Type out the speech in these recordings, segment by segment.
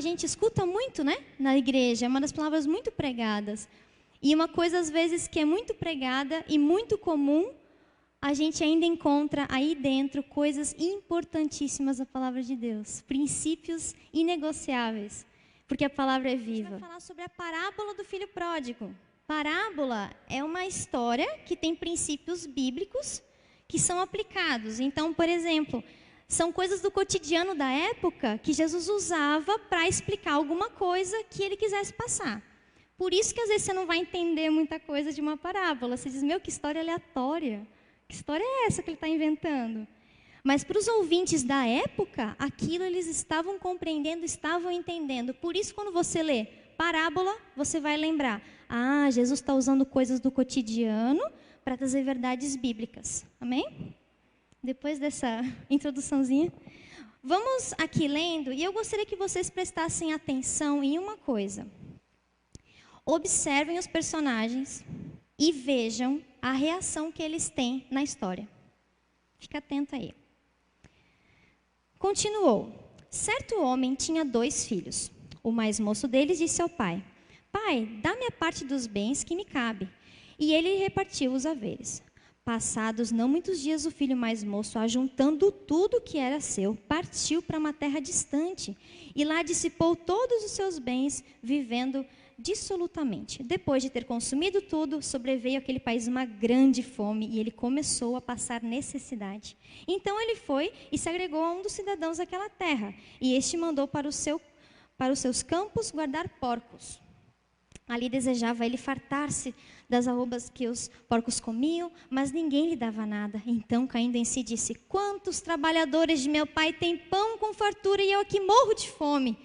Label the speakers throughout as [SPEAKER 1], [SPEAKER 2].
[SPEAKER 1] a gente escuta muito, né, na igreja, é uma das palavras muito pregadas. E uma coisa, às vezes, que é muito pregada e muito comum, a gente ainda encontra aí dentro coisas importantíssimas da palavra de Deus, princípios inegociáveis, porque a palavra é viva. A gente vai falar sobre a parábola do filho pródigo. Parábola é uma história que tem princípios bíblicos que são aplicados. Então, por exemplo, são coisas do cotidiano da época que Jesus usava para explicar alguma coisa que ele quisesse passar. Por isso que às vezes você não vai entender muita coisa de uma parábola. Você diz, meu, que história aleatória. Que história é essa que ele está inventando? Mas para os ouvintes da época, aquilo eles estavam compreendendo, estavam entendendo. Por isso, quando você lê parábola, você vai lembrar. Ah, Jesus está usando coisas do cotidiano para trazer verdades bíblicas. Amém? Depois dessa introduçãozinha. Vamos aqui lendo, e eu gostaria que vocês prestassem atenção em uma coisa. Observem os personagens e vejam a reação que eles têm na história. Fica atento aí. Continuou. Certo homem tinha 2 filhos. O mais moço deles disse ao pai, pai, dá-me a parte dos bens que me cabe. E ele repartiu os haveres. Passados não muitos dias, o filho mais moço, ajuntando tudo que era seu, partiu para uma terra distante. E lá dissipou todos os seus bens, vivendo dissolutamente. Depois de ter consumido tudo, sobreveio àquele país uma grande fome e ele começou a passar necessidade. Então ele foi e se agregou a um dos cidadãos daquela terra, e este mandou para os seus campos guardar porcos. Ali desejava ele fartar-se das arrobas que os porcos comiam, mas ninguém lhe dava nada. Então, caindo em si, disse, quantos trabalhadores de meu pai têm pão com fartura e eu aqui morro de fome?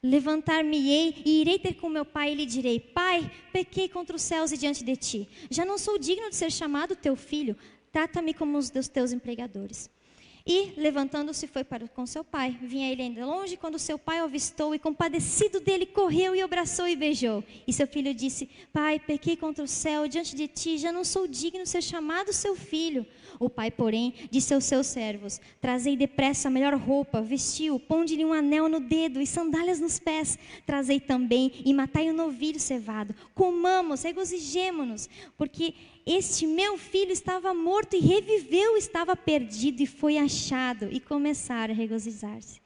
[SPEAKER 1] Levantar-me-ei e irei ter com meu pai e lhe direi, pai, pequei contra os céus e diante de ti. Já não sou digno de ser chamado teu filho, trata-me como os teus empregadores. E, levantando-se, foi para com seu pai. Vinha ele ainda longe, quando seu pai o avistou e, compadecido dele, correu e o abraçou e beijou. E seu filho disse, pai, pequei contra o céu, diante de ti, já não sou digno de ser chamado seu filho. O pai, porém, disse aos seus servos, trazei depressa a melhor roupa, vestiu, ponde-lhe um anel no dedo e sandálias nos pés. Trazei também e matai o novilho cevado. Comamos, regozijemo-nos, porque este meu filho estava morto e reviveu, estava perdido e foi achado. E começaram a regozijar-se.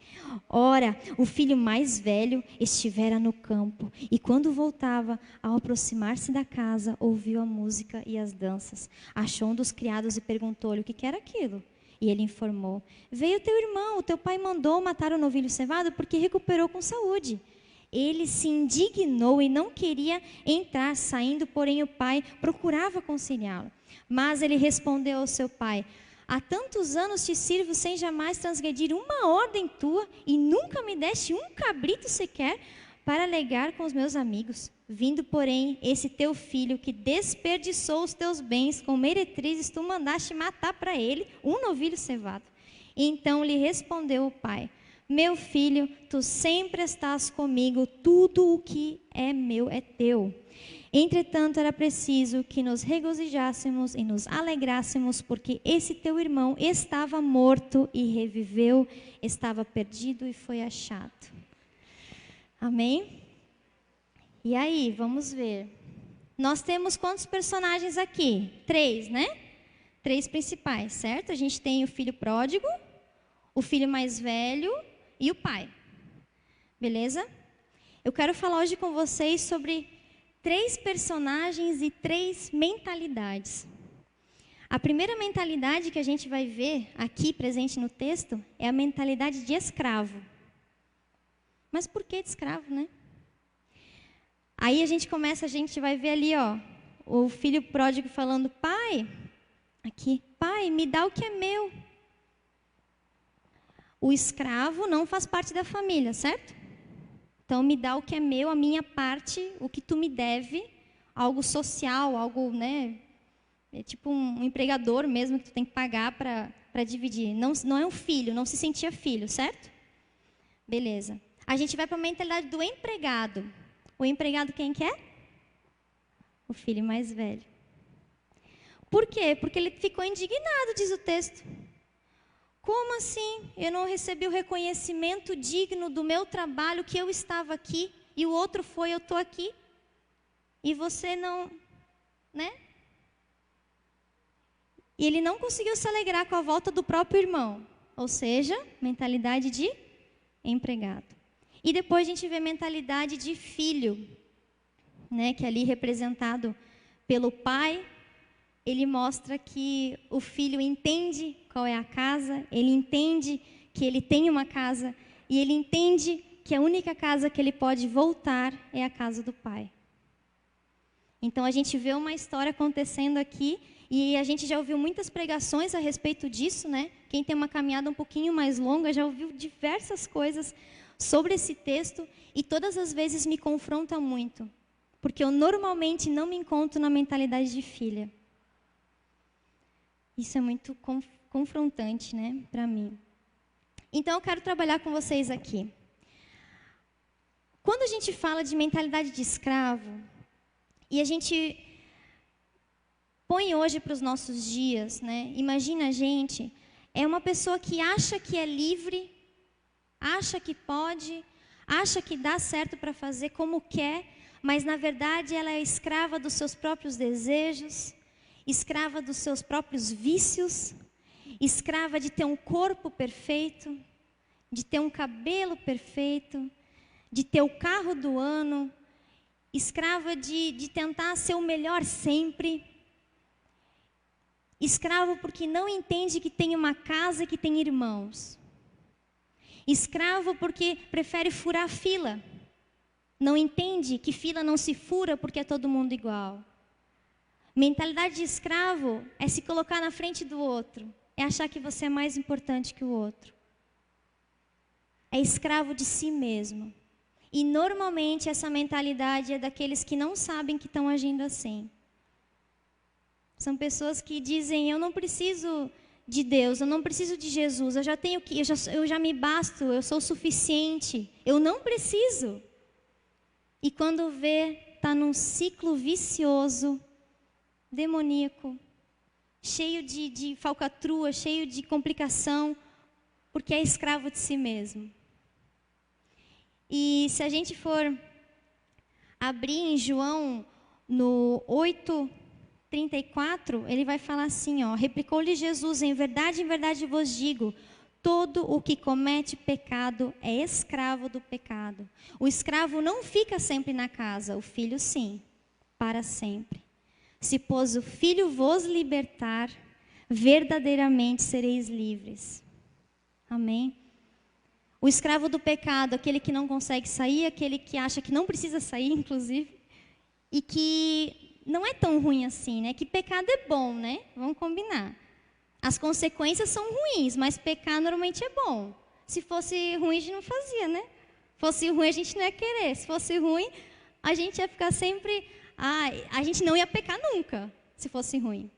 [SPEAKER 1] Ora, o filho mais velho estivera no campo, e quando voltava, ao aproximar-se da casa, ouviu a música e as danças. Achou um dos criados e perguntou-lhe o que era aquilo. E ele informou, veio teu irmão, o teu pai mandou matar o novilho cevado porque recuperou com saúde. Ele se indignou e não queria entrar, saindo, porém o pai procurava conciliá-lo. Mas ele respondeu ao seu pai, há tantos anos te sirvo sem jamais transgredir uma ordem tua e nunca me deste um cabrito sequer para alegar com os meus amigos. Vindo, porém, esse teu filho que desperdiçou os teus bens com meretrizes, tu mandaste matar para ele um novilho cevado. Então lhe respondeu o pai, meu filho, tu sempre estás comigo, tudo o que é meu é teu. Entretanto, era preciso que nos regozijássemos e nos alegrássemos, porque esse teu irmão estava morto e reviveu, estava perdido e foi achado. Amém? E aí, vamos ver. Nós temos quantos personagens aqui? 3, né? 3 principais, certo? A gente tem o filho pródigo, o filho mais velho e o pai. Beleza? Eu quero falar hoje com vocês sobre 3 personagens e 3 mentalidades. A primeira mentalidade que a gente vai ver aqui presente no texto é a mentalidade de escravo. Mas por que de escravo, né? Aí a gente vai ver ali, ó, o filho pródigo falando, pai, me dá o que é meu. O escravo não faz parte da família, certo? Então, me dá o que é meu, a minha parte, o que tu me deve, algo social, algo, né? É tipo um empregador mesmo que tu tem que pagar para dividir. Não é um filho, não se sentia filho, certo? Beleza. A gente vai para a mentalidade do empregado. O empregado quem que é? O filho mais velho. Por quê? Porque ele ficou indignado, diz o texto. Como assim? Eu não recebi o reconhecimento digno do meu trabalho, que eu estava aqui, e o outro foi, eu estou aqui, e você não, né? E ele não conseguiu se alegrar com a volta do próprio irmão, ou seja, mentalidade de empregado. E depois a gente vê mentalidade de filho, né? Que ali representado pelo pai. Ele mostra que o filho entende qual é a casa, ele entende que ele tem uma casa, e ele entende que a única casa que ele pode voltar é a casa do pai. Então a gente vê uma história acontecendo aqui, e a gente já ouviu muitas pregações a respeito disso, né? Quem tem uma caminhada um pouquinho mais longa já ouviu diversas coisas sobre esse texto, e todas as vezes me confronta muito, porque eu normalmente não me encontro na mentalidade de filha. Isso é muito confrontante, né, para mim. Então, eu quero trabalhar com vocês aqui. Quando a gente fala de mentalidade de escravo, e a gente põe hoje para os nossos dias, né, imagina a gente, é uma pessoa que acha que é livre, acha que pode, acha que dá certo para fazer como quer, mas, na verdade, ela é escrava dos seus próprios desejos, escrava dos seus próprios vícios, escrava de ter um corpo perfeito, de ter um cabelo perfeito, de ter o carro do ano, escrava de tentar ser o melhor sempre, escravo porque não entende que tem uma casa e que tem irmãos, escravo porque prefere furar fila, não entende que fila não se fura porque é todo mundo igual. Mentalidade de escravo é se colocar na frente do outro, é achar que você é mais importante que o outro. É escravo de si mesmo. E normalmente essa mentalidade é daqueles que não sabem que estão agindo assim. São pessoas que dizem, eu não preciso de Deus, eu não preciso de Jesus, eu já tenho que, eu já me basto, eu sou o suficiente, eu não preciso. E quando vê, está num ciclo vicioso, demoníaco, cheio de falcatrua, cheio de complicação, porque é escravo de si mesmo. E se a gente for abrir em João, no 8:34, ele vai falar assim, ó, replicou-lhe Jesus, em verdade vos digo, todo o que comete pecado é escravo do pecado. O escravo não fica sempre na casa, o filho sim, para sempre. Se, pois, o Filho vos libertar, verdadeiramente sereis livres. Amém? O escravo do pecado, aquele que não consegue sair, aquele que acha que não precisa sair, inclusive, e que não é tão ruim assim, né? Que pecado é bom, né? Vamos combinar. As consequências são ruins, mas pecar normalmente é bom. Se fosse ruim, a gente não fazia, né? Se fosse ruim, a gente não ia querer. Se fosse ruim, a gente ia ficar sempre... a gente não ia pecar nunca, se fosse ruim.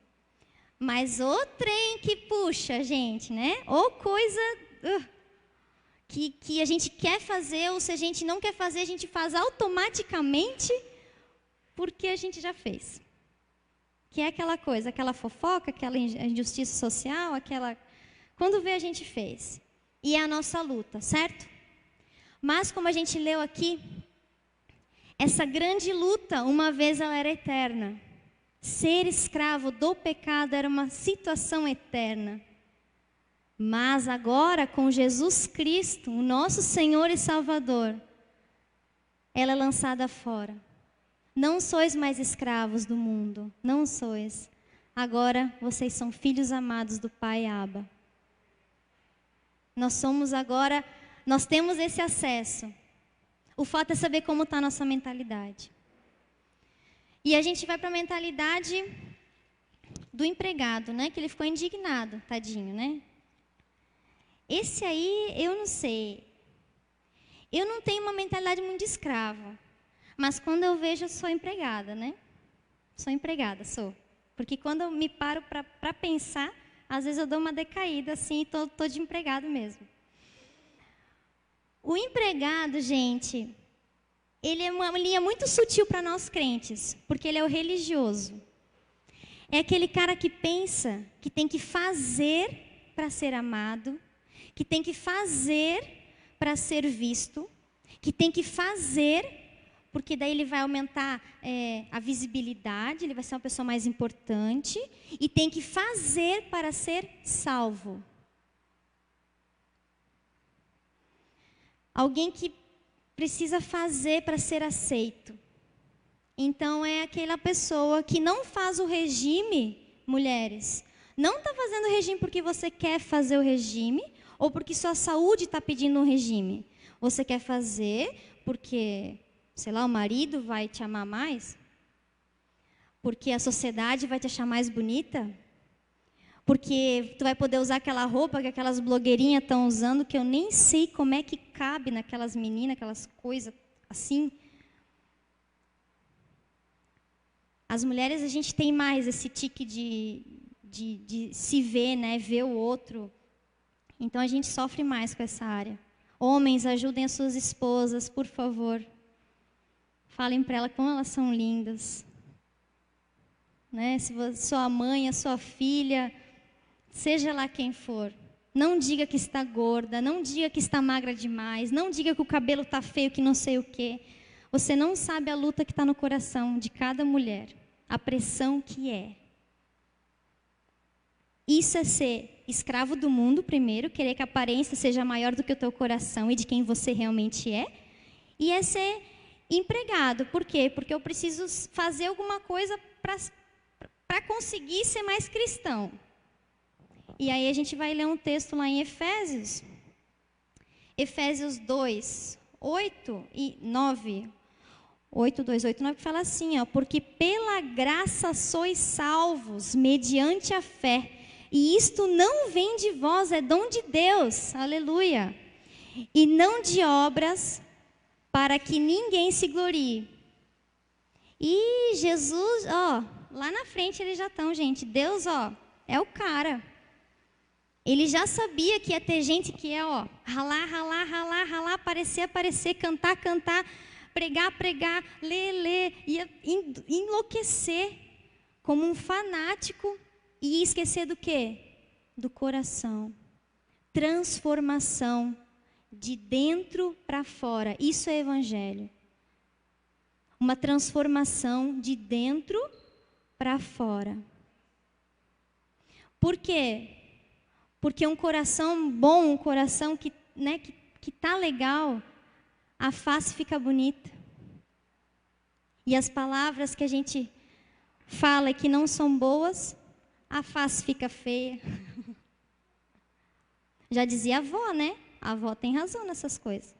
[SPEAKER 1] Mas o trem que puxa a gente, né? Ou coisa que a gente quer fazer, ou se a gente não quer fazer, a gente faz automaticamente porque a gente já fez. Que é aquela coisa, aquela fofoca, aquela injustiça social, aquela... Quando vê, a gente fez. E é a nossa luta, certo? Mas como a gente leu aqui, essa grande luta, uma vez ela era eterna. Ser escravo do pecado era uma situação eterna. Mas agora, com Jesus Cristo, o nosso Senhor e Salvador, ela é lançada fora. Não sois mais escravos do mundo, não sois. Agora, vocês são filhos amados do Pai Abba. Nós somos agora, nós temos esse acesso. O fato é saber como está a nossa mentalidade. E a gente vai para a mentalidade do empregado, né? Que ele ficou indignado, tadinho, né? Esse aí, eu não sei. Eu não tenho uma mentalidade muito de escrava. Mas quando eu vejo, eu sou empregada, né? Sou empregada, sou. Porque quando eu me paro para pensar, às vezes eu dou uma decaída assim e tô de empregado mesmo. O empregado, gente, ele é uma linha muito sutil para nós crentes, porque ele é o religioso. É aquele cara que pensa que tem que fazer para ser amado, que tem que fazer para ser visto, que tem que fazer, porque daí ele vai aumentar a visibilidade, ele vai ser uma pessoa mais importante, e tem que fazer para ser salvo. Alguém que precisa fazer para ser aceito. Então é aquela pessoa que não faz o regime, mulheres, não está fazendo o regime porque você quer fazer o regime, ou porque sua saúde está pedindo um regime. Você quer fazer porque, sei lá, o marido vai te amar mais? Porque a sociedade vai te achar mais bonita? Porque tu vai poder usar aquela roupa que aquelas blogueirinhas estão usando, que eu nem sei como é que cabe naquelas meninas, aquelas coisas assim. As mulheres, a gente tem mais esse tique de se ver, né? Ver o outro. Então, a gente sofre mais com essa área. Homens, ajudem as suas esposas, por favor. Falem para elas como elas são lindas. Né? Se você, sua mãe, a sua filha, seja lá quem for. Não diga que está gorda, não diga que está magra demais, não diga que o cabelo está feio, que não sei o quê. Você não sabe a luta que está no coração de cada mulher, a pressão que é. Isso é ser escravo do mundo, primeiro, querer que a aparência seja maior do que o teu coração e de quem você realmente é. E é ser empregado. Por quê? Porque eu preciso fazer alguma coisa para conseguir ser mais cristão. E aí a gente vai ler um texto lá em Efésios. Efésios 2, 8 e 9. 8, 2, 8, 9, que fala assim, ó, porque pela graça sois salvos, mediante a fé, e isto não vem de vós, é dom de Deus, aleluia, e não de obras, para que ninguém se glorie. E Jesus, ó, lá na frente eles já estão, gente, Deus, ó, é o cara. Ele já sabia que ia ter gente que ia, ó, ralar, aparecer, cantar, pregar, ler, ia enlouquecer como um fanático e esquecer do quê? Do coração. Transformação de dentro para fora. Isso é evangelho. Uma transformação de dentro para fora. Por quê? Porque um coração bom, um coração que tá legal, a face fica bonita. E as palavras que a gente fala que não são boas, a face fica feia. Já dizia a avó, né? A avó tem razão nessas coisas.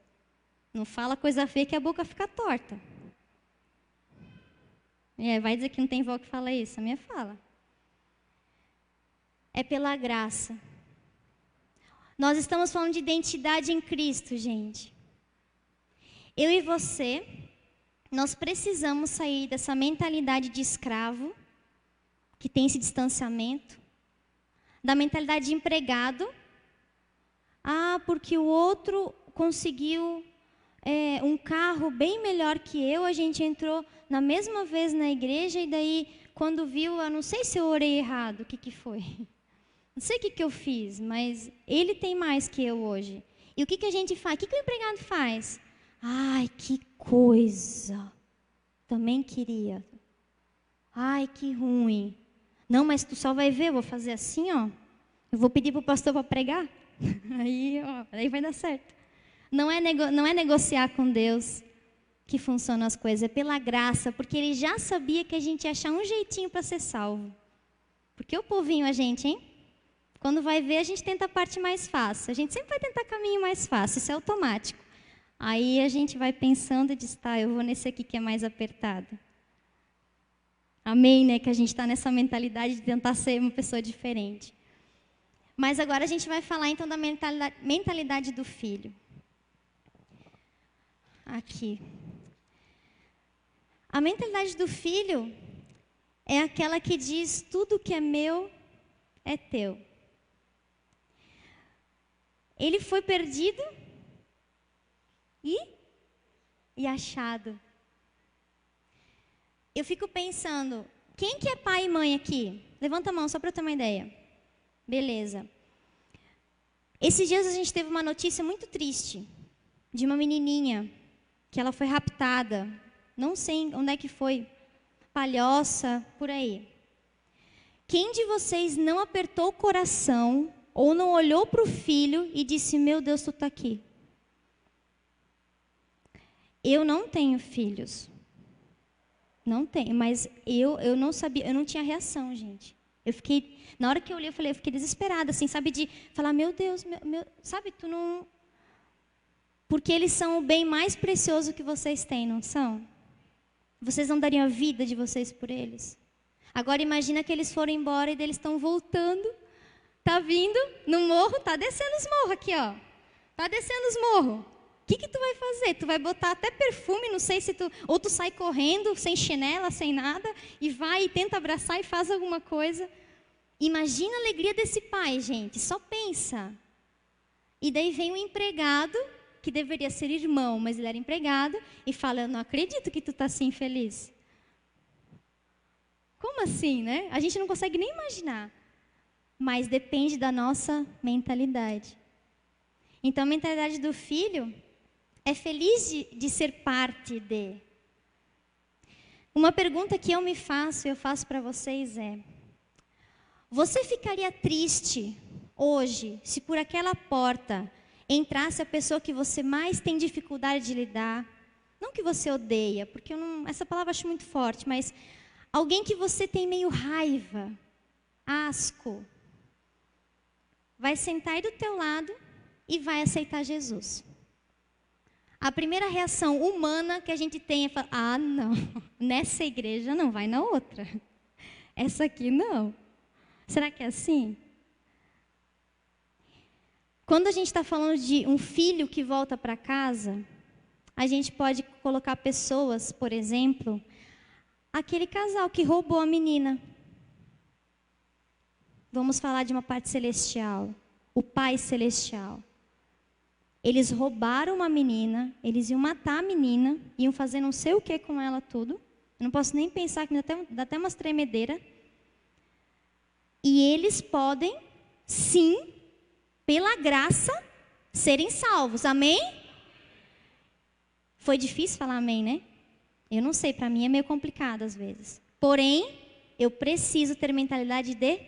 [SPEAKER 1] Não fala coisa feia que a boca fica torta. Vai dizer que não tem avó que fala isso? A minha fala. É pela graça. Nós estamos falando de identidade em Cristo, gente. Eu e você, nós precisamos sair dessa mentalidade de escravo, que tem esse distanciamento, da mentalidade de empregado. Ah, porque o outro conseguiu um carro bem melhor que eu, a gente entrou na mesma vez na igreja e daí, quando viu, eu não sei se eu orei errado, o que foi? Não sei o que eu fiz, mas ele tem mais que eu hoje. E o que a gente faz? O que o empregado faz? Ai, que coisa. Também queria. Ai, que ruim. Não, mas tu só vai ver, eu vou fazer assim, ó. Eu vou pedir para o pastor para pregar. Aí vai dar certo. Não é negociar com Deus que funcionam as coisas. É pela graça, porque Ele já sabia que a gente ia achar um jeitinho para ser salvo. Porque o povinho, a gente, hein? Quando vai ver, a gente tenta a parte mais fácil. A gente sempre vai tentar caminho mais fácil, isso é automático. Aí a gente vai pensando e diz, tá, eu vou nesse aqui que é mais apertado. Amém, né? Que a gente está nessa mentalidade de tentar ser uma pessoa diferente. Mas agora a gente vai falar então da mentalidade do filho. Aqui. A mentalidade do filho é aquela que diz, tudo que é meu é teu. Ele foi perdido e achado. Eu fico pensando, quem que é pai e mãe aqui? Levanta a mão, só para eu ter uma ideia. Beleza. Esses dias a gente teve uma notícia muito triste de uma menininha que ela foi raptada. Não sei onde é que foi. Palhoça, por aí. Quem de vocês não apertou o coração ou não olhou para o filho e disse, meu Deus, tu está aqui? Eu não tenho filhos. Não tenho, mas eu não sabia, eu não tinha reação, gente. Eu fiquei, na hora que eu olhei, eu fiquei desesperada, assim, sabe, de falar, meu Deus, sabe, tu não... Porque eles são o bem mais precioso que vocês têm, não são? Vocês não dariam a vida de vocês por eles? Agora imagina que eles foram embora e eles estão voltando, tá vindo no morro, tá descendo os morros aqui, ó. Tá descendo os morros. O que tu vai fazer? Tu vai botar até perfume, não sei se tu... Ou tu sai correndo, sem chinela, sem nada, e vai e tenta abraçar e faz alguma coisa. Imagina a alegria desse pai, gente, só pensa. E daí vem um empregado, que deveria ser irmão, mas ele era empregado, e fala, eu não acredito que tu tá assim feliz. Como assim, né? A gente não consegue nem imaginar. Mas depende da nossa mentalidade. Então, a mentalidade do filho é feliz de ser parte de. Uma pergunta que eu me faço, eu faço para vocês é: você ficaria triste hoje se por aquela porta entrasse a pessoa que você mais tem dificuldade de lidar? Não que você odeia, porque essa palavra eu acho muito forte, mas alguém que você tem meio raiva, asco, vai sentar aí do teu lado e vai aceitar Jesus. A primeira reação humana que a gente tem é falar, ah, não, nessa igreja não, vai na outra. Essa aqui não. Será que é assim? Quando a gente está falando de um filho que volta para casa, a gente pode colocar pessoas, por exemplo, aquele casal que roubou a menina. Vamos falar de uma parte celestial, o Pai Celestial. Eles roubaram uma menina, eles iam matar a menina, iam fazer não sei o que com ela tudo. Eu não posso nem pensar, que dá até umas tremedeiras. E eles podem, sim, pela graça, serem salvos. Amém? Foi difícil falar amém, né? Eu não sei, para mim é meio complicado às vezes. Porém, eu preciso ter mentalidade de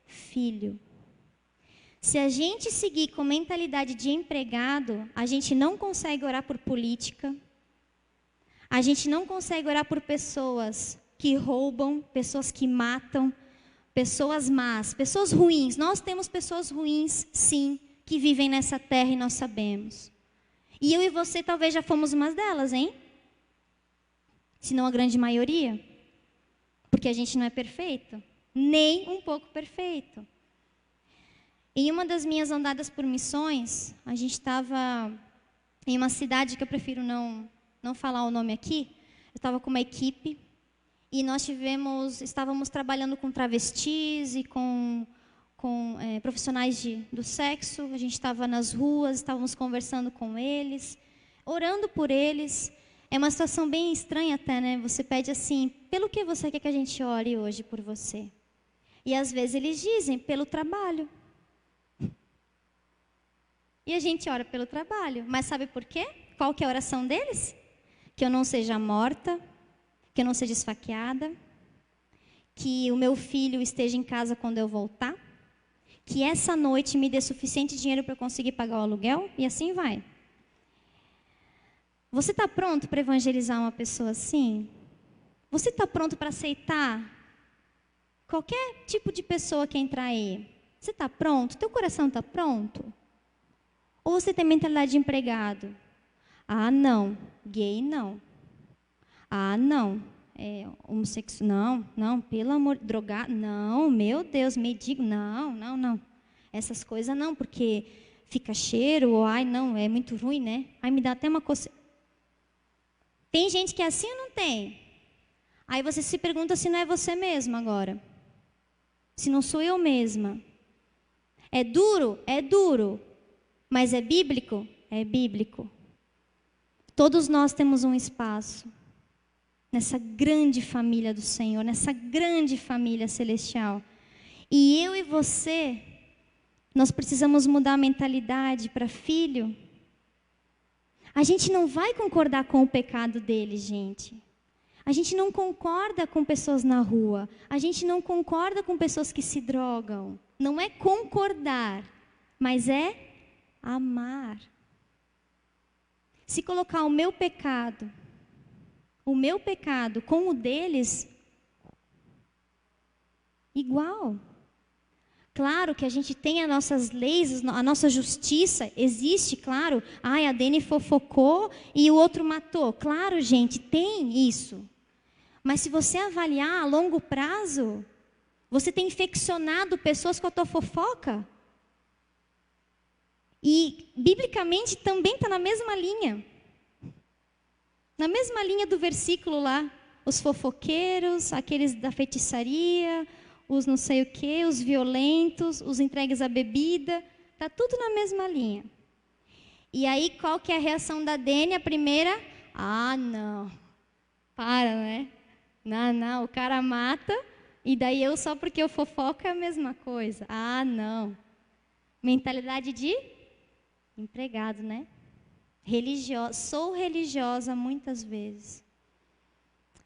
[SPEAKER 1] filho. Se a gente seguir com mentalidade de empregado, a gente não consegue orar por política. A gente não consegue orar por pessoas que roubam, pessoas que matam, pessoas más, pessoas ruins. Nós temos pessoas ruins, sim, que vivem nessa terra e nós sabemos. E eu e você talvez já fomos umas delas, hein? Se não a grande maioria. Porque a gente não é perfeito. Nem um pouco perfeito. Em uma das minhas andadas por missões, a gente estava em uma cidade que eu prefiro não falar o nome aqui. Eu estava com uma equipe e nós estávamos trabalhando com travestis e com profissionais do sexo. A gente estava nas ruas, estávamos conversando com eles, orando por eles. É uma situação bem estranha até, né? Você pede assim, pelo que você quer que a gente ore hoje por você? E às vezes eles dizem, pelo trabalho. E a gente ora pelo trabalho. Mas sabe por quê? Qual que é a oração deles? Que eu não seja morta, que eu não seja esfaqueada, que o meu filho esteja em casa quando eu voltar, que essa noite me dê suficiente dinheiro para eu conseguir pagar o aluguel, e assim vai. Você está pronto para evangelizar uma pessoa assim? Você está pronto para aceitar qualquer tipo de pessoa que entrar aí? Você está pronto? Teu coração está pronto? Ou você tem mentalidade de empregado? Ah, não. Gay, não. Ah, não. Homossexual, não. Pelo amor, drogado, não. Meu Deus, mendigo, não. Essas coisas não, porque fica cheiro, ou ai, não, é muito ruim, né? Ai, me dá até uma coisa. Tem gente que é assim ou não tem? Aí você se pergunta se não é você mesmo agora. Se não sou eu mesma. É duro? É duro. Mas é bíblico? É bíblico. Todos nós temos um espaço nessa grande família do Senhor, nessa grande família celestial. E eu e você Nós precisamos mudar a mentalidade para filho. A gente não vai concordar com o pecado dele, gente. A gente não concorda com pessoas na rua. A gente não concorda com pessoas que se drogam. Não é concordar, mas é amar. Se colocar o meu pecado com o deles, igual. Claro que a gente tem as nossas leis, a nossa justiça, existe, claro. Ai, a Dene fofocou e o outro matou. Claro, gente, tem isso. Mas se você avaliar a longo prazo, você tem infeccionado pessoas com a tua fofoca. E, biblicamente, também está na mesma linha. Na mesma linha do versículo lá. Os fofoqueiros, aqueles da feitiçaria, os não sei o quê, os violentos, os entregues à bebida. Está tudo na mesma linha. E aí, qual que é a reação da Dene? A primeira, não. Para, né? Não, o cara mata, e daí eu só porque eu fofoco é a mesma coisa. Não. Mentalidade de empregado, né? Sou religiosa muitas vezes.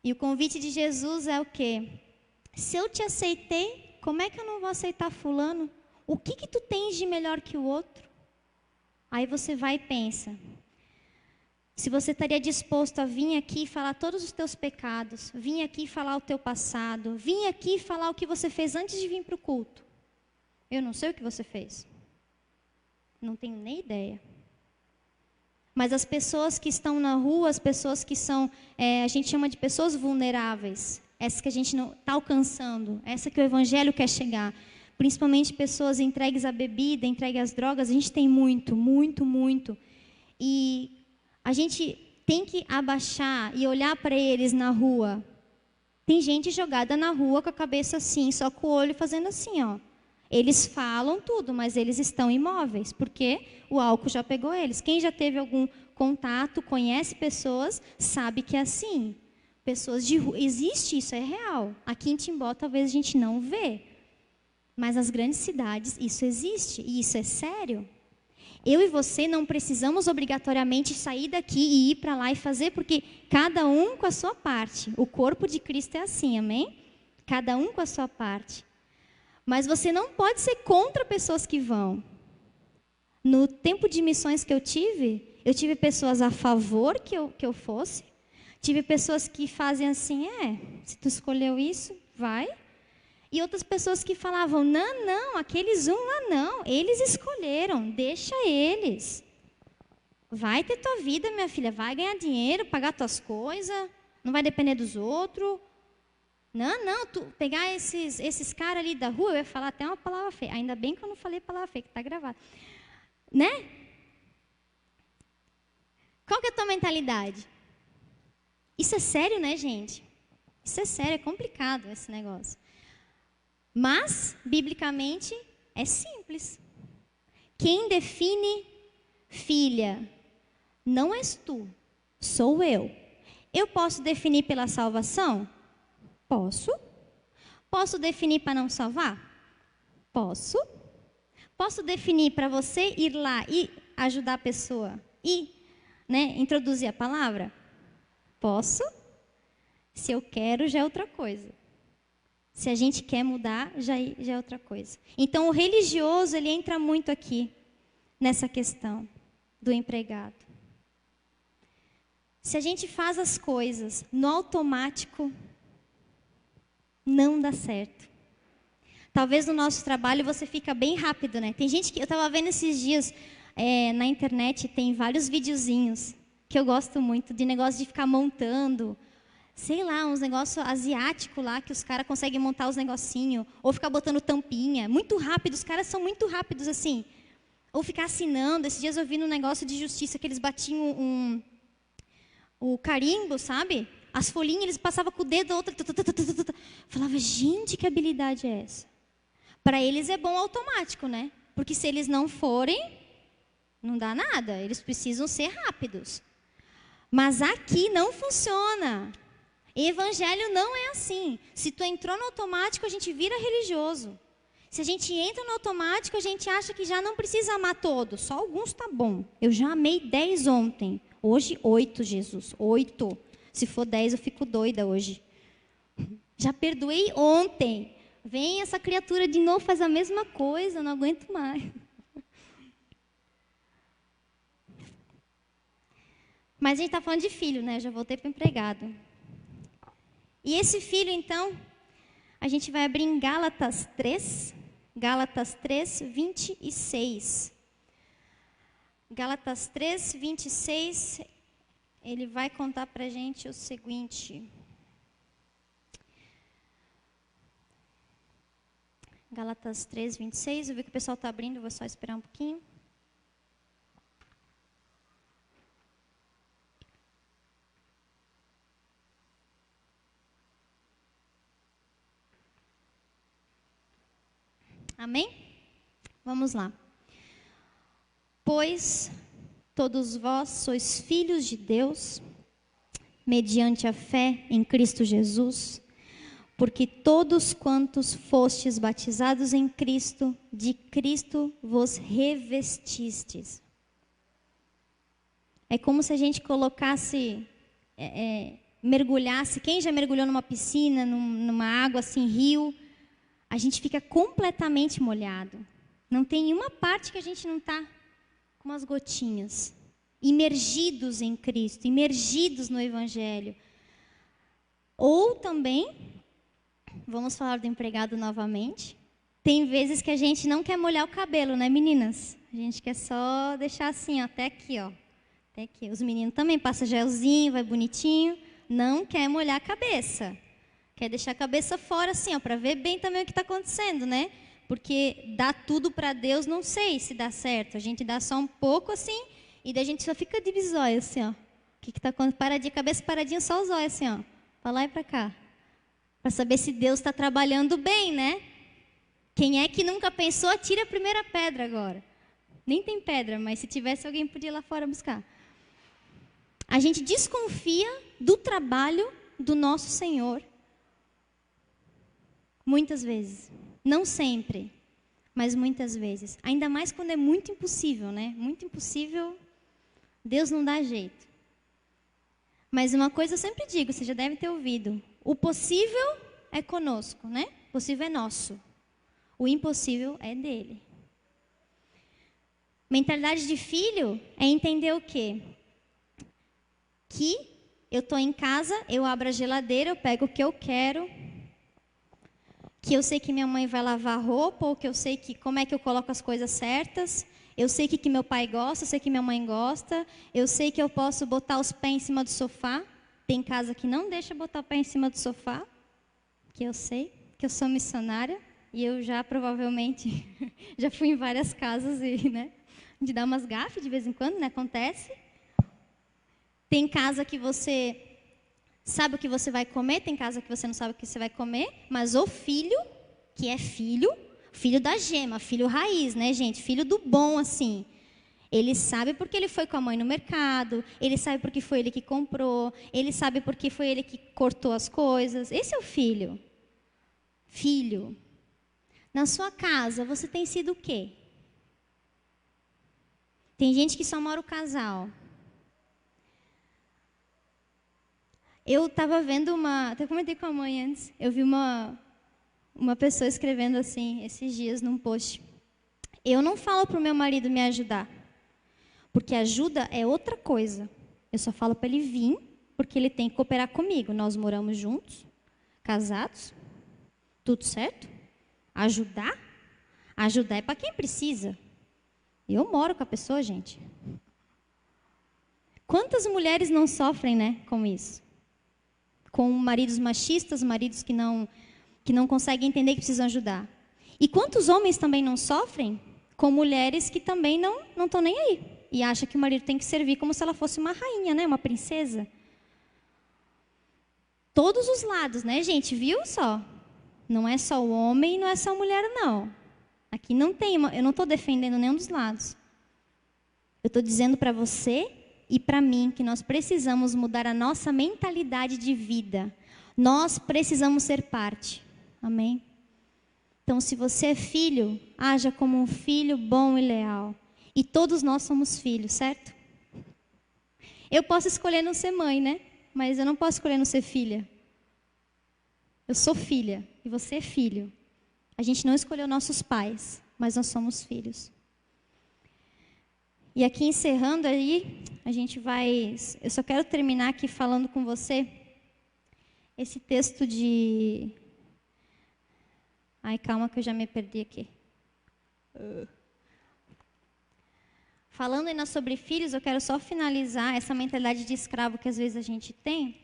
[SPEAKER 1] E o convite de Jesus é o quê? Se eu te aceitei, como é que eu não vou aceitar fulano? O que tu tens de melhor que o outro? Aí você vai e pensa. Se você estaria disposto a vir aqui e falar todos os teus pecados, vir aqui e falar o teu passado, vir aqui e falar o que você fez antes de vir para o culto. Eu não sei o que você fez. Não tenho nem ideia. Mas as pessoas que estão na rua, as pessoas que são, a gente chama de pessoas vulneráveis, essa que a gente não está alcançando, essa que o Evangelho quer chegar, principalmente pessoas entregues à bebida, entregues às drogas, a gente tem muito. E a gente tem que abaixar e olhar para eles na rua. Tem gente jogada na rua com a cabeça assim, só com o olho fazendo assim, ó. Eles falam tudo, mas eles estão imóveis, porque o álcool já pegou eles. Quem já teve algum contato, conhece pessoas, sabe que é assim. Pessoas de rua, existe isso, é real. Aqui em Timbó talvez a gente não vê, mas nas grandes cidades isso existe, e isso é sério. Eu e você não precisamos obrigatoriamente sair daqui e ir para lá e fazer, porque cada um com a sua parte. O corpo de Cristo é assim, amém? Cada um com a sua parte. Mas você não pode ser contra pessoas que vão. No tempo de missões que eu tive pessoas a favor que eu fosse. Tive pessoas que fazem assim, se tu escolheu isso, vai. E outras pessoas que falavam, não, aqueles lá não, eles escolheram, deixa eles. Vai ter tua vida, minha filha, vai ganhar dinheiro, pagar tuas coisas, não vai depender dos outros. Não, tu pegar esses caras ali da rua, eu ia falar até uma palavra feia. Ainda bem que eu não falei palavra feia, que está gravado. Né? Qual que é a tua mentalidade? Isso é sério, né, gente? Isso é sério, é complicado esse negócio. Mas, biblicamente, é simples. Quem define filha não és tu, sou eu. Eu posso definir pela salvação? Posso. Posso definir para não salvar? Posso. Posso definir para você ir lá e ajudar a pessoa e introduzir a palavra? Posso. Se eu quero, já é outra coisa. Se a gente quer mudar, já é outra coisa. Então, o religioso, ele entra muito aqui, nessa questão do empregado. Se a gente faz as coisas no automático, não dá certo. Talvez no nosso trabalho você fica bem rápido, né? Tem gente que, eu estava vendo esses dias na internet, tem vários videozinhos que eu gosto muito, de negócio de ficar montando, sei lá, uns negócios asiáticos lá, que os caras conseguem montar os negocinhos, ou ficar botando tampinha, muito rápido, os caras são muito rápidos assim, ou ficar assinando. Esses dias eu vi num negócio de justiça que eles batiam o carimbo, sabe? As folhinhas, eles passavam com o dedo, a outra... Falava, gente, que habilidade é essa? Para eles é bom automático, né? Porque se eles não forem, não dá nada. Eles precisam ser rápidos. Mas aqui não funciona. Evangelho não é assim. Se tu entrou no automático, a gente vira religioso. Se a gente entra no automático, a gente acha que já não precisa amar todos. Só alguns tá bom. Eu já amei 10 ontem. Hoje, 8, Jesus. 8. Se for 10, eu fico doida hoje. Já perdoei ontem. Vem essa criatura de novo, faz a mesma coisa, eu não aguento mais. Mas a gente está falando de filho, né? Eu já voltei para o empregado. E esse filho, então, a gente vai abrir em Gálatas 3, 26. Gálatas 3, 26, ele vai contar para a gente o seguinte. Gálatas 3, 26, eu vi que o pessoal está abrindo, vou só esperar um pouquinho. Amém? Vamos lá. Pois todos vós sois filhos de Deus, mediante a fé em Cristo Jesus, porque todos quantos fostes batizados em Cristo, de Cristo vos revestistes. É como se a gente colocasse, mergulhasse, quem já mergulhou numa piscina, numa água assim, rio, a gente fica completamente molhado. Não tem nenhuma parte que a gente não está com umas gotinhas. Imergidos em Cristo, imergidos no Evangelho. Ou também, vamos falar do empregado novamente, tem vezes que a gente não quer molhar o cabelo, né, meninas? A gente quer só deixar assim, ó, até aqui, ó. Até aqui. Os meninos também passam gelzinho, vai bonitinho. Não quer molhar a cabeça. Quer deixar a cabeça fora assim, ó, para ver bem também o que está acontecendo, né? Porque dar tudo para Deus, não sei se dá certo. A gente dá só um pouco assim, e daí a gente só fica de bisóio assim, ó. O que está acontecendo? Paradinha, cabeça paradinha, só os olhos assim, ó. Para lá e para cá. Para saber se Deus está trabalhando bem, né? Quem é que nunca pensou, atira a primeira pedra agora. Nem tem pedra, mas se tivesse, alguém podia ir lá fora buscar. A gente desconfia do trabalho do nosso Senhor. Muitas vezes. Não sempre, mas muitas vezes. Ainda mais quando é muito impossível, né? Muito impossível, Deus não dá jeito. Mas uma coisa eu sempre digo, você já deve ter ouvido. O possível é conosco, né? O possível é nosso. O impossível é dele. Mentalidade de filho é entender o quê? Que eu estou em casa, eu abro a geladeira, eu pego o que eu quero, que eu sei que minha mãe vai lavar roupa, ou que eu sei que como é que eu coloco as coisas certas, eu sei que meu pai gosta, eu sei que minha mãe gosta, eu sei que eu posso botar os pés em cima do sofá. Tem casa que não deixa botar o pé em cima do sofá, que eu sei, que eu sou missionária, e eu já provavelmente já fui em várias casas e, né, de dar umas gafes de vez em quando, né, acontece. Tem casa que você sabe o que você vai comer, tem casa que você não sabe o que você vai comer, mas o filho, que é filho da gema, filho raiz, né, gente? Filho do bom, assim. Ele sabe porque ele foi com a mãe no mercado, ele sabe porque foi ele que comprou, ele sabe porque foi ele que cortou as coisas. Esse é o filho. Filho. Na sua casa, você tem sido o quê? Tem gente que só mora o casal. Eu estava vendo até comentei com a mãe antes, eu vi uma pessoa escrevendo assim, esses dias, num post. Eu não falo para o meu marido me ajudar, porque ajuda é outra coisa. Eu só falo para ele vir, porque ele tem que cooperar comigo. Nós moramos juntos, casados, tudo certo? Ajudar? Ajudar é para quem precisa. Eu moro com a pessoa, gente. Quantas mulheres não sofrem, né, com isso? Com maridos machistas, maridos que não conseguem entender que precisam ajudar. E quantos homens também não sofrem com mulheres que também não estão nem aí. E acham que o marido tem que servir como se ela fosse uma rainha, né? Uma princesa. Todos os lados, né, gente? Viu só? Não é só o homem e não é só a mulher, não. Aqui não tem, eu não estou defendendo nenhum dos lados. Eu estou dizendo para você e para mim que nós precisamos mudar a nossa mentalidade de vida. Nós precisamos ser parte. Amém? Então, se você é filho, haja como um filho bom e leal. E todos nós somos filhos, certo? Eu posso escolher não ser mãe, né? Mas eu não posso escolher não ser filha. Eu sou filha e você é filho. A gente não escolheu nossos pais, mas nós somos filhos. E aqui encerrando aí, a gente vai... Eu só quero terminar aqui falando com você esse texto de... Ai, calma que eu já me perdi aqui. Falando ainda sobre filhos, eu quero só finalizar essa mentalidade de escravo que às vezes a gente tem.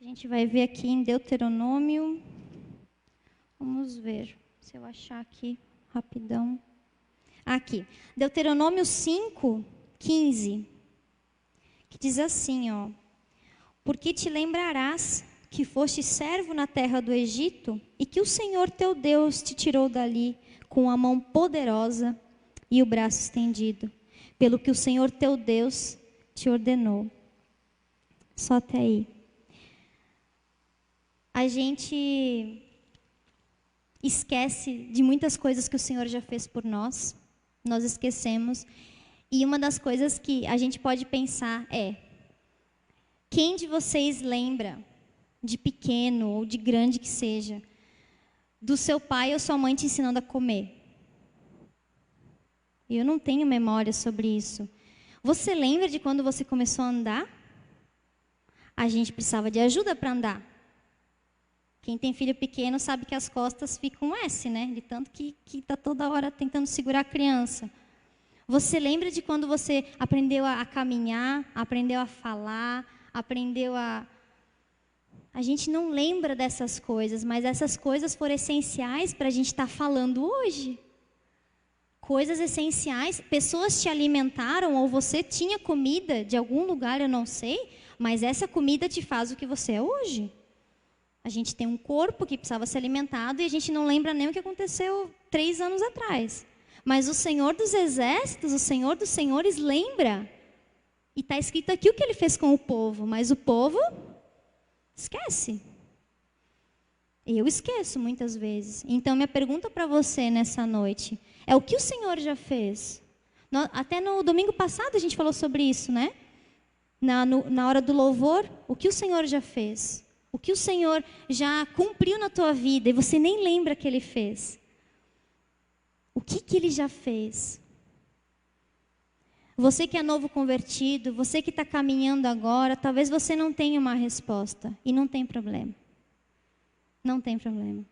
[SPEAKER 1] A gente vai ver aqui em Deuteronômio. Vamos ver se eu achar aqui rapidão. Aqui, Deuteronômio 5:15, que diz assim, ó: porque te lembrarás que foste servo na terra do Egito e que o Senhor teu Deus te tirou dali com a mão poderosa e o braço estendido, pelo que o Senhor teu Deus te ordenou. Só até aí. A gente esquece de muitas coisas que o Senhor já fez por nós. Nós esquecemos. E uma das coisas que a gente pode pensar é: quem de vocês lembra, de pequeno ou de grande que seja, do seu pai ou sua mãe te ensinando a comer? Eu não tenho memória sobre isso. Você lembra de quando você começou a andar? A gente precisava de ajuda para andar. Quem tem filho pequeno sabe que as costas ficam S, né? De tanto que está toda hora tentando segurar a criança. Você lembra de quando você aprendeu a caminhar, aprendeu a falar, aprendeu a... A gente não lembra dessas coisas, mas essas coisas foram essenciais para a gente estar falando hoje. Coisas essenciais. Pessoas te alimentaram ou você tinha comida de algum lugar, eu não sei, mas essa comida te faz o que você é hoje. A gente tem um corpo que precisava ser alimentado e a gente não lembra nem o que aconteceu 3 anos atrás. Mas o Senhor dos Exércitos, o Senhor dos Senhores lembra. E está escrito aqui o que Ele fez com o povo, mas o povo esquece. Eu esqueço muitas vezes. Então, minha pergunta para você nessa noite é: o que o Senhor já fez? Até no domingo passado a gente falou sobre isso, né? Na hora do louvor, o que o Senhor já fez? O que o Senhor já cumpriu na tua vida e você nem lembra que Ele fez? O que Ele já fez? Você que é novo convertido, você que está caminhando agora, talvez você não tenha uma resposta. E não tem problema. Não tem problema.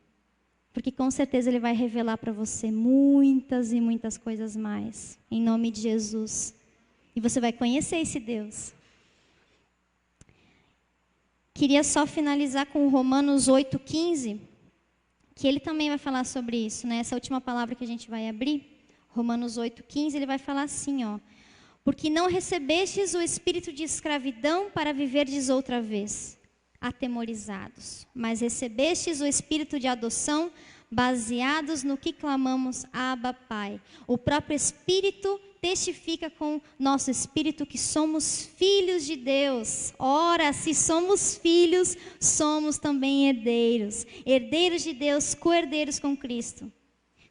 [SPEAKER 1] Porque com certeza Ele vai revelar para você muitas e muitas coisas mais. Em nome de Jesus. E você vai conhecer esse Deus. Queria só finalizar com Romanos 8:15, que ele também vai falar sobre isso, né? Essa última palavra que a gente vai abrir, Romanos 8:15, ele vai falar assim, ó: porque não recebestes o espírito de escravidão para viverdes outra vez, atemorizados, mas recebestes o espírito de adoção, baseados no que clamamos, Abba, Pai. O próprio Espírito testifica com nosso espírito que somos filhos de Deus. Ora, se somos filhos, somos também herdeiros. Herdeiros de Deus, co-herdeiros com Cristo.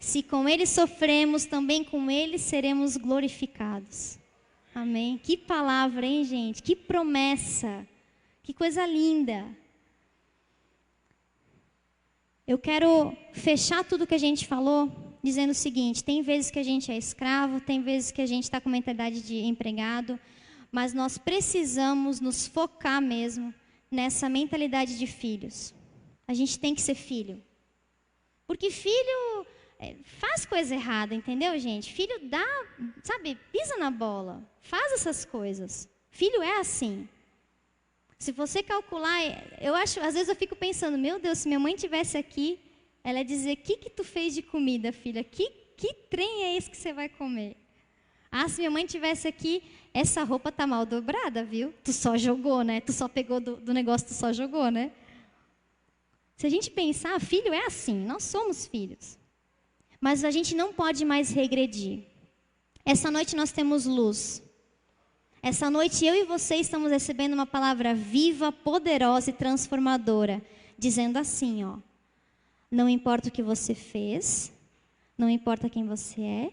[SPEAKER 1] Se com Ele sofremos, também com Ele seremos glorificados. Amém? Que palavra, hein, gente? Que promessa. Que coisa linda. Eu quero fechar tudo que a gente falou dizendo o seguinte: tem vezes que a gente é escravo, tem vezes que a gente está com mentalidade de empregado, mas nós precisamos nos focar mesmo nessa mentalidade de filhos. A gente tem que ser filho. Porque filho faz coisa errada, entendeu, gente? Filho dá, sabe, pisa na bola, faz essas coisas. Filho é assim. Se você calcular, às vezes eu fico pensando, meu Deus, se minha mãe estivesse aqui, ela ia dizer: o que tu fez de comida, filha? Que trem é esse que você vai comer? Ah, se minha mãe estivesse aqui, essa roupa tá mal dobrada, viu? Tu só jogou, né? Tu só pegou do negócio, tu só jogou, né? Se a gente pensar, filho é assim, nós somos filhos. Mas a gente não pode mais regredir. Essa noite nós temos luz. Essa noite eu e você estamos recebendo uma palavra viva, poderosa e transformadora, dizendo assim, ó: Não importa o que você fez, não importa quem você é,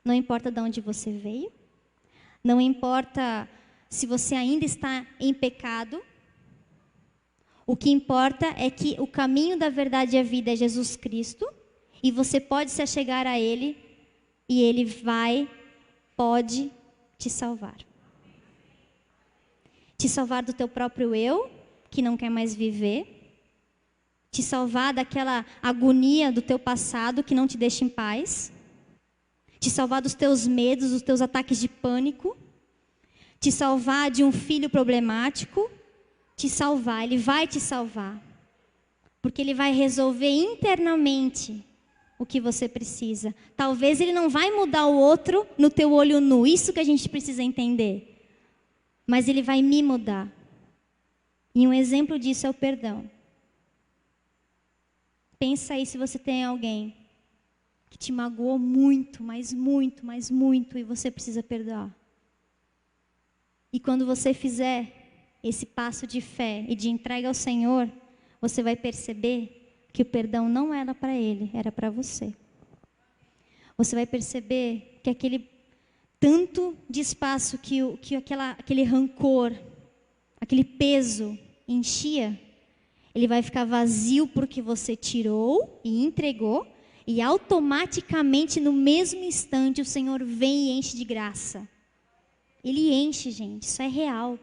[SPEAKER 1] não importa de onde você veio, não importa se você ainda está em pecado. O que importa é que o caminho da verdade e a vida é Jesus Cristo, e você pode se achegar a Ele, e Ele pode te salvar. Te salvar do teu próprio eu, que não quer mais viver. Te salvar daquela agonia do teu passado que não te deixa em paz. Te salvar dos teus medos, dos teus ataques de pânico. Te salvar de um filho problemático. Te salvar, Ele vai te salvar. Porque Ele vai resolver internamente o que você precisa. Talvez Ele não vai mudar o outro no teu olho nu. Isso que a gente precisa entender. Mas Ele vai me mudar. E um exemplo disso é o perdão. Pensa aí se você tem alguém que te magoou muito, mas muito, mas muito, e você precisa perdoar. E quando você fizer esse passo de fé e de entrega ao Senhor, você vai perceber que o perdão não era para ele, era para você. Você vai perceber que aquele tanto de espaço que aquele rancor, aquele peso enchia, ele vai ficar vazio porque você tirou e entregou, e automaticamente no mesmo instante o Senhor vem e enche de graça. Ele enche, gente, isso é real.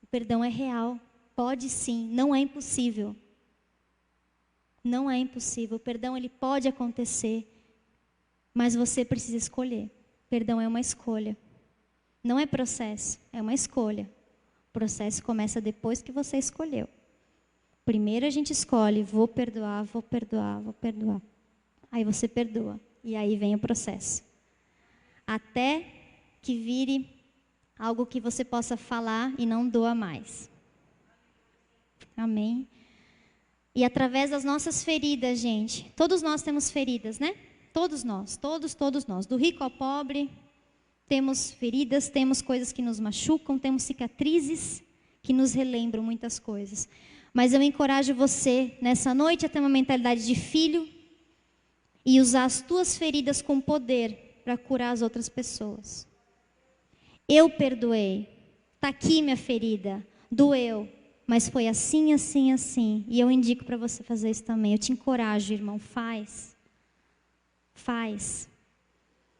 [SPEAKER 1] O perdão é real, pode sim, não é impossível. Não é impossível, o perdão ele pode acontecer, mas você precisa escolher. Perdão é uma escolha, não é processo, é uma escolha. O processo começa depois que você escolheu. Primeiro a gente escolhe, vou perdoar, vou perdoar, vou perdoar. Aí você perdoa, e aí vem o processo. Até que vire algo que você possa falar e não doa mais. Amém? E através das nossas feridas, gente, todos nós temos feridas, né? Todos nós, todos nós, do rico ao pobre, temos feridas, temos coisas que nos machucam, temos cicatrizes que nos relembram muitas coisas. Mas eu encorajo você, nessa noite, a ter uma mentalidade de filho e usar as tuas feridas com poder para curar as outras pessoas. Eu perdoei, está aqui minha ferida, doeu, mas foi assim, assim, assim. E eu indico para você fazer isso também. Eu te encorajo, irmão, faz. Faz.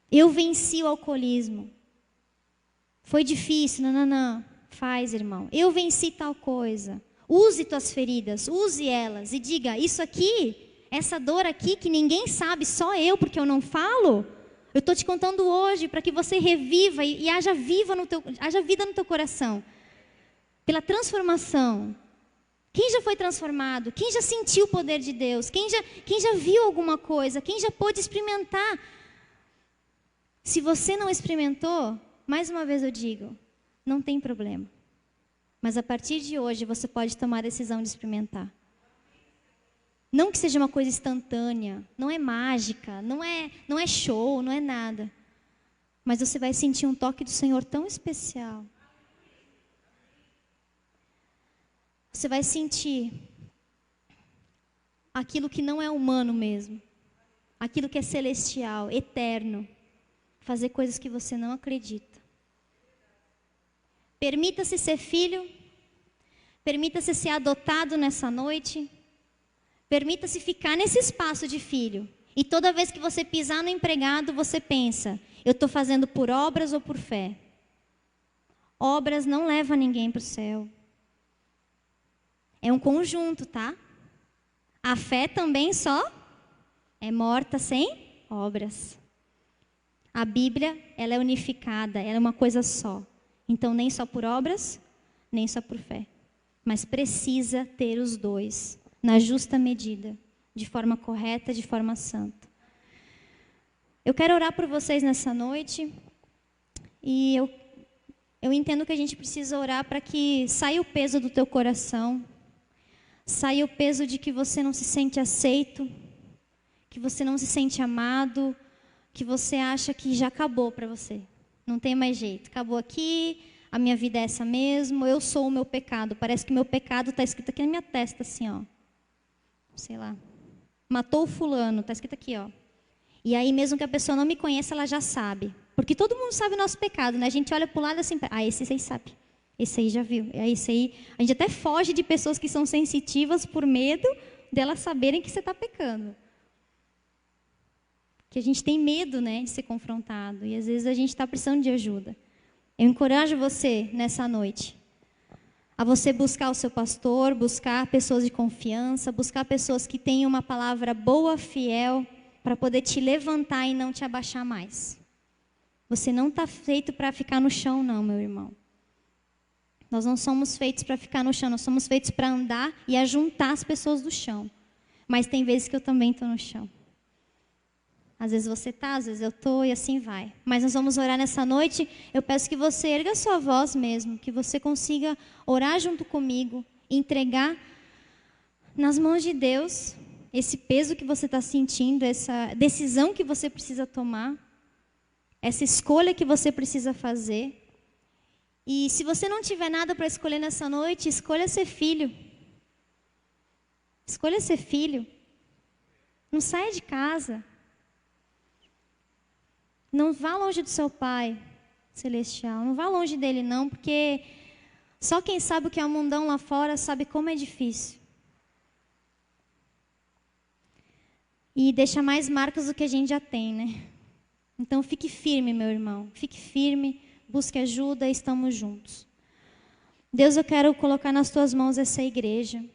[SPEAKER 1] Eu venci o alcoolismo. Foi difícil, não. Faz, irmão. Eu venci tal coisa. Use tuas feridas, use elas e diga, isso aqui, essa dor aqui que ninguém sabe, só eu, porque eu não falo, eu estou te contando hoje para que você reviva e haja vida no teu coração. Pela transformação. Quem já foi transformado? Quem já sentiu o poder de Deus? Quem já viu alguma coisa? Quem já pôde experimentar? Se você não experimentou, mais uma vez eu digo, não tem problema. Mas a partir de hoje você pode tomar a decisão de experimentar. Não que seja uma coisa instantânea, não é mágica, não é show, não é nada. Mas você vai sentir um toque do Senhor tão especial. Você vai sentir aquilo que não é humano mesmo. Aquilo que é celestial, eterno. Fazer coisas que você não acredita. Permita-se ser filho. Permita-se ser adotado nessa noite. Permita-se ficar nesse espaço de filho. E toda vez que você pisar no empregado, você pensa, eu estou fazendo por obras ou por fé? Obras não levam ninguém para o céu. É um conjunto, tá? A fé também só é morta sem obras. A Bíblia, ela é unificada, ela é uma coisa só. Então, nem só por obras, nem só por fé. Mas precisa ter os dois, na justa medida, de forma correta, de forma santa. Eu quero orar por vocês nessa noite. E eu entendo que a gente precisa orar para que saia o peso do teu coração. Saia o peso de que você não se sente aceito, que você não se sente amado, que você acha que já acabou para você. Não tem mais jeito, acabou aqui, a minha vida é essa mesmo, eu sou o meu pecado. Parece que meu pecado está escrito aqui na minha testa, assim, ó. sei lá, matou o fulano, está escrito aqui, ó. E aí mesmo que a pessoa não me conheça, ela já sabe. Porque todo mundo sabe o nosso pecado, né? A gente olha para o lado assim, esse aí sabe. Esse aí já viu. Esse aí, a gente até foge de pessoas que são sensitivas por medo delas saberem que você está pecando. Que a gente tem medo, né, de ser confrontado. E às vezes a gente está precisando de ajuda. Eu encorajo você nessa noite a você buscar o seu pastor, buscar pessoas de confiança, buscar pessoas que tenham uma palavra boa, fiel, para poder te levantar e não te abaixar mais. Você não está feito para ficar no chão, não, meu irmão. Nós não somos feitos para ficar no chão, nós somos feitos para andar e ajuntar as pessoas do chão. Mas tem vezes que eu também estou no chão. Às vezes você está, às vezes eu estou e assim vai. Mas nós vamos orar nessa noite. Eu peço que você erga a sua voz mesmo, que você consiga orar junto comigo, entregar nas mãos de Deus esse peso que você está sentindo, essa decisão que você precisa tomar, essa escolha que você precisa fazer. E se você não tiver nada para escolher nessa noite, escolha ser filho. Escolha ser filho. Não saia de casa. Não vá longe do seu Pai celestial. Não vá longe dele, não, porque só quem sabe o que é o mundão lá fora sabe como é difícil. E deixa mais marcas do que a gente já tem, né? Então fique firme, meu irmão. Fique firme, busque ajuda, estamos juntos. Deus, eu quero colocar nas tuas mãos essa igreja.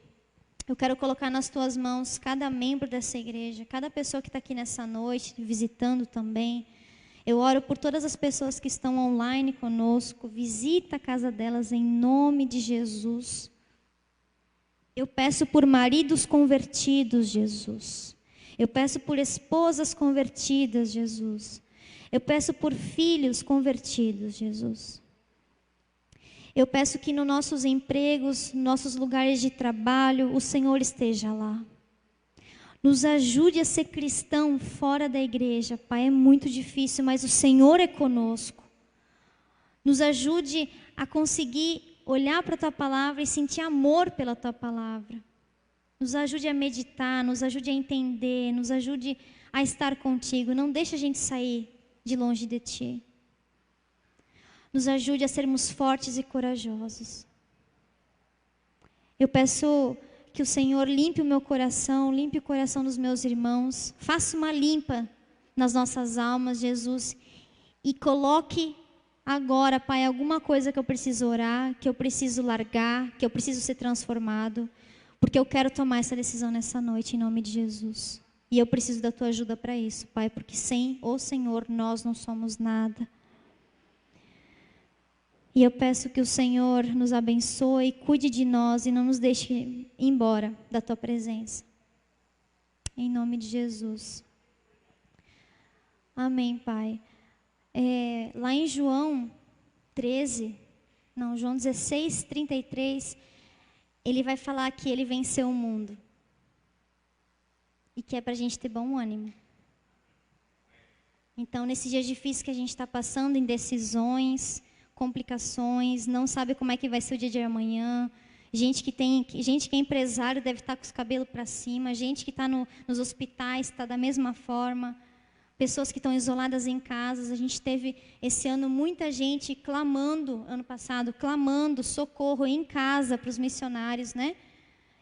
[SPEAKER 1] Eu quero colocar nas tuas mãos cada membro dessa igreja, cada pessoa que está aqui nessa noite, visitando também. Eu oro por todas as pessoas que estão online conosco. Visita a casa delas em nome de Jesus. Eu peço por maridos convertidos, Jesus. Eu peço por esposas convertidas, Jesus. Eu peço por filhos convertidos, Jesus. Eu peço que nos nossos empregos, nossos lugares de trabalho, o Senhor esteja lá. Nos ajude a ser cristão fora da igreja, Pai, é muito difícil, mas o Senhor é conosco. Nos ajude a conseguir olhar para a Tua Palavra e sentir amor pela Tua Palavra. Nos ajude a meditar, nos ajude a entender, nos ajude a estar contigo. Não deixe a gente sair de longe de Ti. Nos ajude a sermos fortes e corajosos. Eu peço que o Senhor limpe o meu coração, limpe o coração dos meus irmãos. Faça uma limpa nas nossas almas, Jesus. E coloque agora, Pai, alguma coisa que eu preciso orar, que eu preciso largar, que eu preciso ser transformado. Porque eu quero tomar essa decisão nessa noite, em nome de Jesus. E eu preciso da Tua ajuda para isso, Pai, porque sem o Senhor nós não somos nada. E eu peço que o Senhor nos abençoe, cuide de nós e não nos deixe ir embora da Tua presença. Em nome de Jesus. Amém, Pai. Lá em João 16, 33, ele vai falar que ele venceu o mundo. E que é para a gente ter bom ânimo. Então, nesses dias difíceis que a gente está passando, indecisões, complicações, não sabe como é que vai ser o dia de amanhã. Gente que é empresário deve estar com os cabelos para cima. Gente que está nos hospitais está da mesma forma. Pessoas que estão isoladas em casas. A gente teve esse ano muita gente clamando, ano passado, clamando socorro em casa para os missionários, né?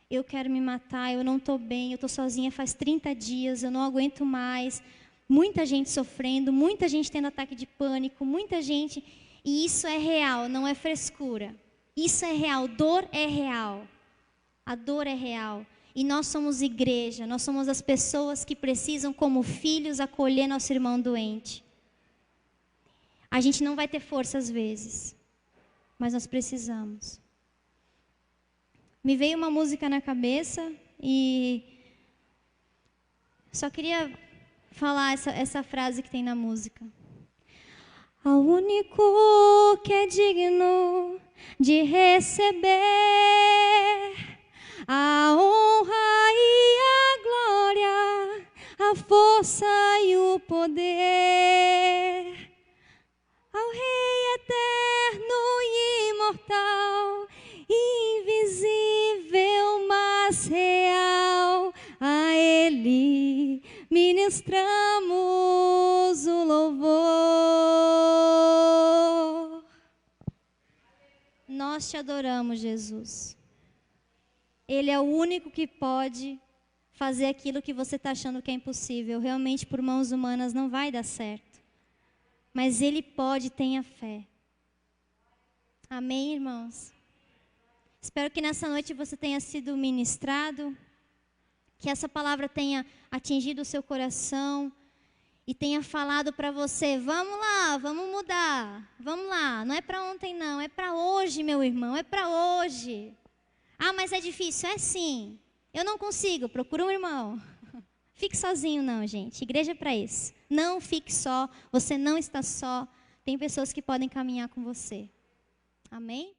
[SPEAKER 1] Eu quero me matar, eu não estou bem, eu estou sozinha faz 30 dias, eu não aguento mais. Muita gente sofrendo, muita gente tendo ataque de pânico, muita gente... E isso é real, não é frescura. Isso é real, dor é real. A dor é real. E nós somos igreja, nós somos as pessoas que precisam, como filhos, acolher nosso irmão doente. A gente não vai ter força às vezes, mas nós precisamos. Me veio uma música na cabeça e só queria falar essa frase que tem na música. Ao único que é digno de receber a honra e a glória, a força e o poder, ao Rei eterno e imortal, invisível, mas real, Ele ministramos o louvor. Nós te adoramos, Jesus. Ele é o único que pode fazer aquilo que você está achando que é impossível. Realmente, por mãos humanas, não vai dar certo. Mas Ele pode, tenha fé. Amém, irmãos? Espero que nessa noite você tenha sido ministrado, que essa palavra tenha atingido o seu coração e tenha falado para você, vamos lá, vamos mudar, vamos lá, não é para ontem não, é para hoje, meu irmão, é para hoje. Ah, mas é difícil, é sim, eu não consigo, procura um irmão. Fique sozinho não, gente, igreja é para isso. Não fique só, você não está só, tem pessoas que podem caminhar com você. Amém?